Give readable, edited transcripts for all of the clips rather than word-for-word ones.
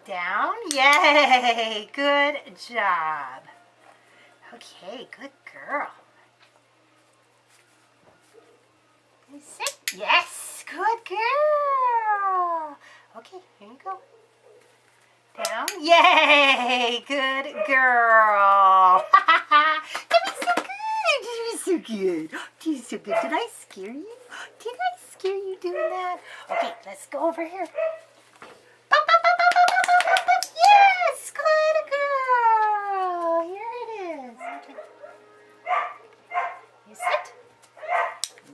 Down. Yay! Good job. Okay, good girl. Sit. Yes, good girl. Okay, here you go. Down. Yay! Good girl. That was so good. That was so good. That was so good. Did I scare you? Did I scare you doing that? Okay, let's go over here. Yes, good girl. Here it is. Okay. You sit.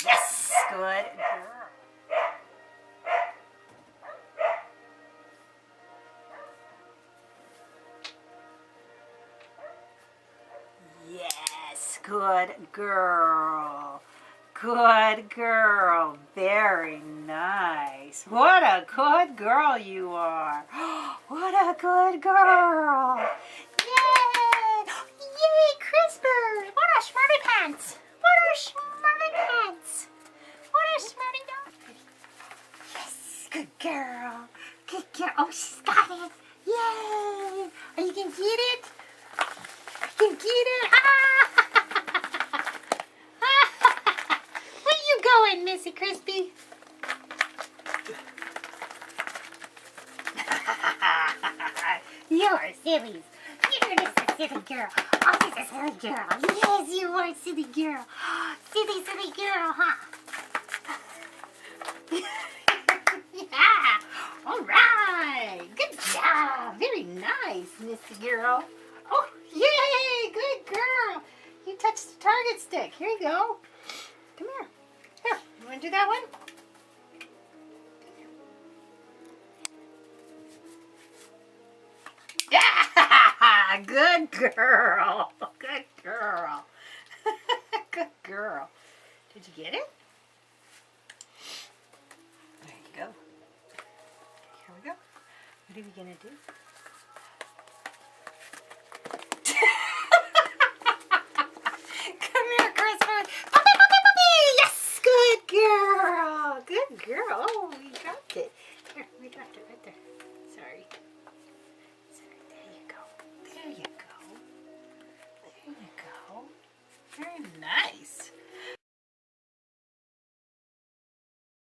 Yes, good girl. Yes, good girl. Good girl. Very nice. What a good girl you are. What a good girl. Yay. Yay, Crispers. What a smarty pants. What a smarty pants. What a smarty dog. Yes, good girl. Good girl. Oh, she's got it. Yay. Are you going to get it? You can get it. Where you going, Missy Crispy? You're silly. You're just a silly girl. Oh, she's a silly girl. Yes, you are a silly girl. Silly, silly girl, huh? Yeah. All right. Good job. Very nice, Missy girl. Oh, yay. Good girl. You touched the target stick. Here you go. Come here. Here. You want to do that one? Yeah! Good girl. Good girl. Good girl. Did you get it? There you go. Here we go. What are we going to do?